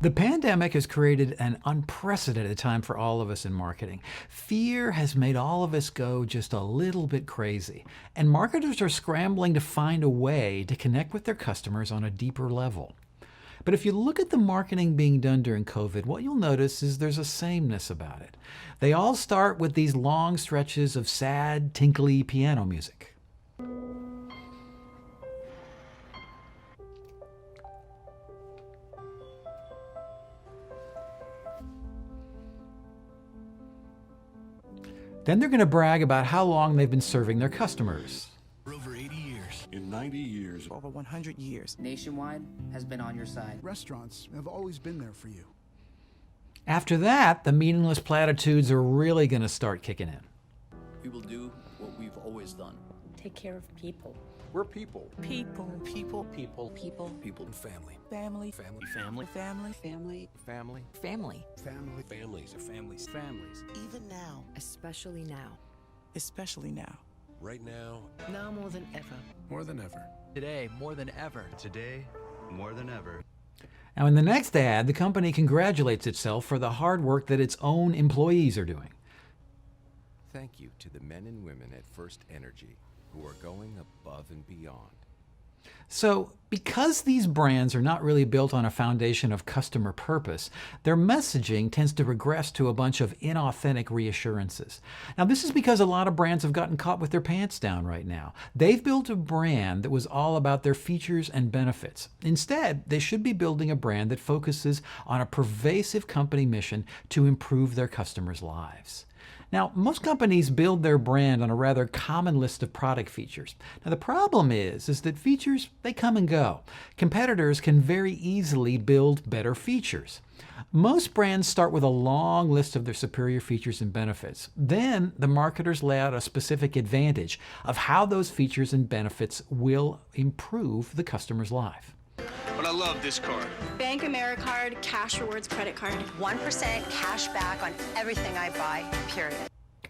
The pandemic has created an unprecedented time for all of us in marketing. Fear has made all of us go just a little bit crazy, and marketers are scrambling to find a way to connect with their customers on a deeper level. But if you look at the marketing being done during COVID, what you'll notice is there's a sameness about it. They all start with these long stretches of sad, tinkly piano music. Then they're going to brag about how long they've been serving their customers. For over 80 years. In 90 years. Over 100 years. Nationwide has been on your side. Restaurants have always been there for you. After that, the meaningless platitudes are really going to start kicking in. We will do what we've always done. Take care of people. We're people. People. People. People. People. People and family. Family. Family. Family. Family. Family. Family. Family. Family. Families are families. Families. Even now. Especially now. Especially now. Right now. Now more than ever. More than ever. Today, more than ever. Today, more than ever. Now, in the next ad, the company congratulates itself for the hard work that its own employees are doing. Thank you to the men and women at First Energy who are going above and beyond. So, because these brands are not really built on a foundation of customer purpose, their messaging tends to regress to a bunch of inauthentic reassurances. Now, this is because a lot of brands have gotten caught with their pants down right now. They've built a brand that was all about their features and benefits. Instead, they should be building a brand that focuses on a pervasive company mission to improve their customers' lives. Now, most companies build their brand on a rather common list of product features. Now, the problem is that features, they come and go. Competitors can very easily build better features. Most brands start with a long list of their superior features and benefits. Then, the marketers lay out a specific advantage of how those features and benefits will improve the customer's life. But I love this card. Bank AmeriCard, Cash Rewards credit card. 1% cash back on everything I buy, period.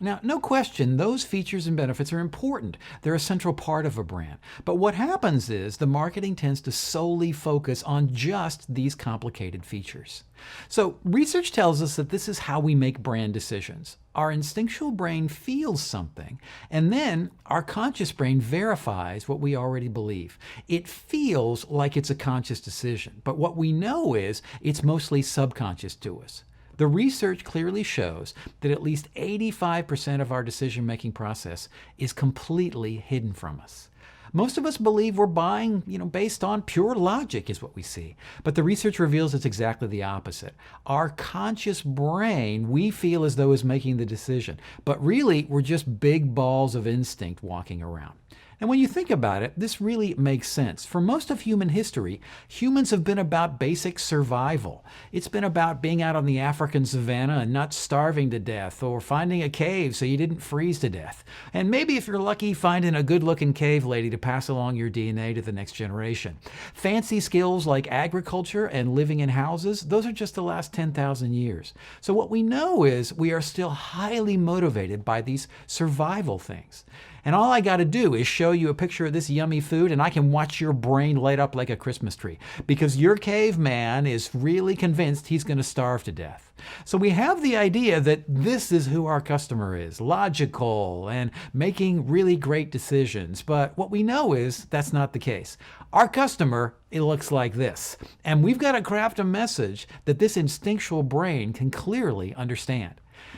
Now, no question, those features and benefits are important. They're a central part of a brand. But what happens is the marketing tends to solely focus on just these complicated features. So research tells us that this is how we make brand decisions. Our instinctual brain feels something, and then our conscious brain verifies what we already believe. It feels like it's a conscious decision, but what we know is it's mostly subconscious to us. The research clearly shows that at least 85% of our decision-making process is completely hidden from us. Most of us believe we're buying, based on pure logic is what we see. But the research reveals it's exactly the opposite. Our conscious brain, we feel as though is making the decision. But really, we're just big balls of instinct walking around. And when you think about it, this really makes sense. For most of human history, humans have been about basic survival. It's been about being out on the African savanna and not starving to death, or finding a cave so you didn't freeze to death. And maybe if you're lucky, finding a good-looking cave lady to pass along your DNA to the next generation. Fancy skills like agriculture and living in houses, those are just the last 10,000 years. So what we know is we are still highly motivated by these survival things. And all I got to do is show you a picture of this yummy food and I can watch your brain light up like a Christmas tree because your caveman is really convinced he's going to starve to death. So we have the idea that this is who our customer is, logical and making really great decisions. But what we know is that's not the case. Our customer, it looks like this. And we've got to craft a message that this instinctual brain can clearly understand.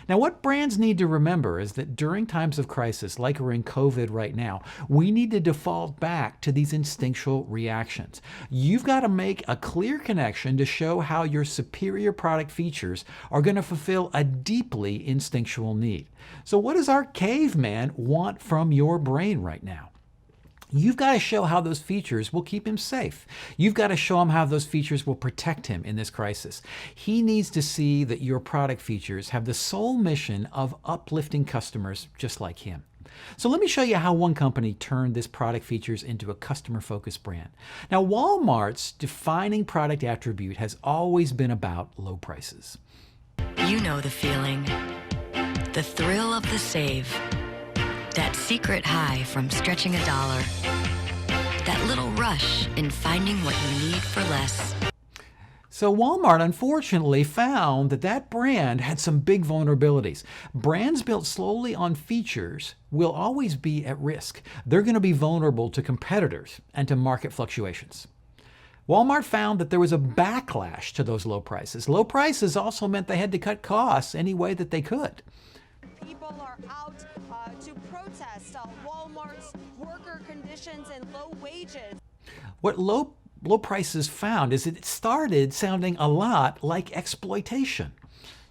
Now, what brands need to remember is that during times of crisis, like we're in COVID right now, we need to default back to these instinctual reactions. You've got to make a clear connection to show how your superior product features are going to fulfill a deeply instinctual need. So what does our caveman want from your brain right now? You've got to show how those features will keep him safe. You've got to show him how those features will protect him in this crisis. He needs to see that your product features have the sole mission of uplifting customers just like him. So let me show you how one company turned this product features into a customer-focused brand. Now, Walmart's defining product attribute has always been about low prices. You know the feeling, the thrill of the save. That secret high from stretching $1. That little rush in finding what you need for less. So Walmart unfortunately found that that brand had some big vulnerabilities. Brands built slowly on features will always be at risk. They're going to be vulnerable to competitors and to market fluctuations. Walmart found that there was a backlash to those low prices. Low prices also meant they had to cut costs any way that they could. People are out to protest Walmart's worker conditions and low wages. What low prices found is it started sounding a lot like exploitation.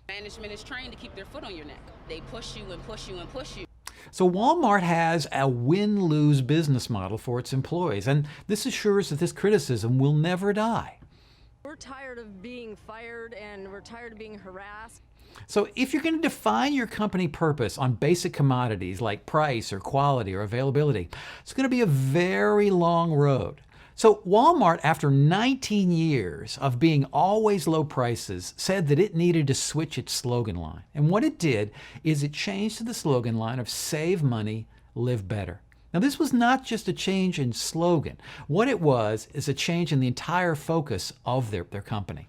Management is trained to keep their foot on your neck. They push you and push you and push you. So Walmart has a win-lose business model for its employees, and this assures that this criticism will never die. We're tired of being fired and we're tired of being harassed. So if you're going to define your company purpose on basic commodities like price or quality or availability, it's going to be a very long road. So Walmart, after 19 years of being always low prices, said that it needed to switch its slogan line. And what it did is it changed to the slogan line of save money, live better. Now this was not just a change in slogan. What it was is a change in the entire focus of their company.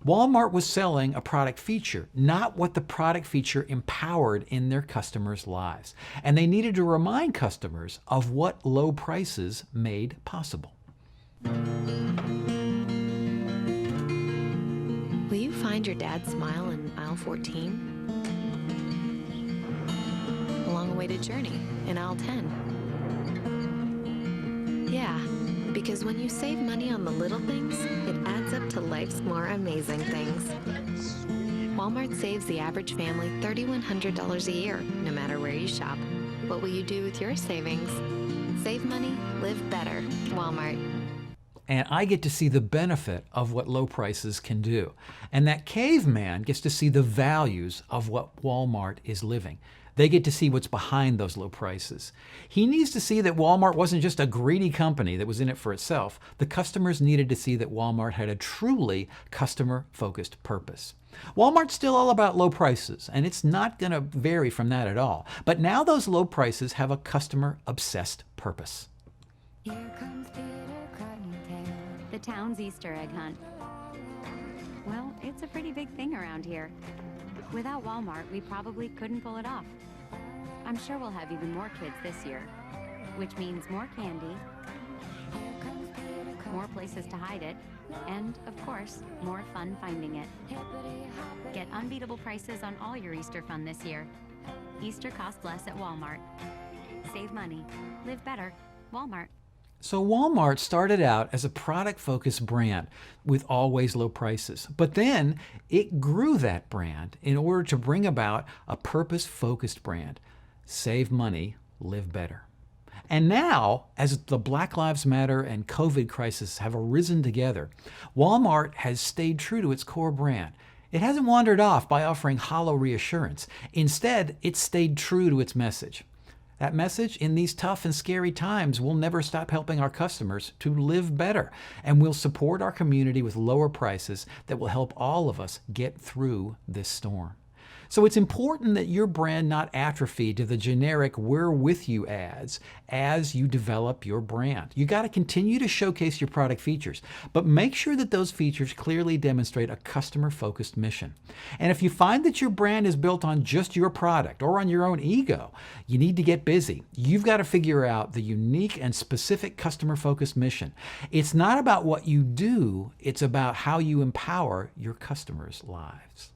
Walmart was selling a product feature, not what the product feature empowered in their customers' lives. And they needed to remind customers of what low prices made possible. Will you find your dad's smile in aisle 14? A long-awaited journey in aisle 10. Yeah, because when you save money on the little things, it adds up to life's more amazing things. Walmart saves the average family $3,100 a year, no matter where you shop. What will you do with your savings? Save money, live better. Walmart. And I get to see the benefit of what low prices can do. And that caveman gets to see the values of what Walmart is living. They get to see what's behind those low prices. He needs to see that Walmart wasn't just a greedy company that was in it for itself. The customers needed to see that Walmart had a truly customer-focused purpose. Walmart's still all about low prices, and it's not going to vary from that at all. But now those low prices have a customer-obsessed purpose. Here comes the town's Easter egg hunt. Well, it's a pretty big thing around here. Without Walmart, we probably couldn't pull it off. I'm sure we'll have even more kids this year, which means more candy, more places to hide it, and, of course, more fun finding it. Get unbeatable prices on all your Easter fun this year. Easter costs less at Walmart. Save money. Live better. Walmart. So Walmart started out as a product-focused brand with always low prices. But then it grew that brand in order to bring about a purpose-focused brand. Save money, live better. And now, as the Black Lives Matter and COVID crisis have arisen together, Walmart has stayed true to its core brand. It hasn't wandered off by offering hollow reassurance. Instead, it stayed true to its message. That message, in these tough and scary times, will never stop helping our customers to live better, and will support our community with lower prices that will help all of us get through this storm. So it's important that your brand not atrophy to the generic "we're with you" ads as you develop your brand. You got to continue to showcase your product features, but make sure that those features clearly demonstrate a customer-focused mission. And if you find that your brand is built on just your product or on your own ego, you need to get busy. You've got to figure out the unique and specific customer-focused mission. It's not about what you do, it's about how you empower your customers' lives.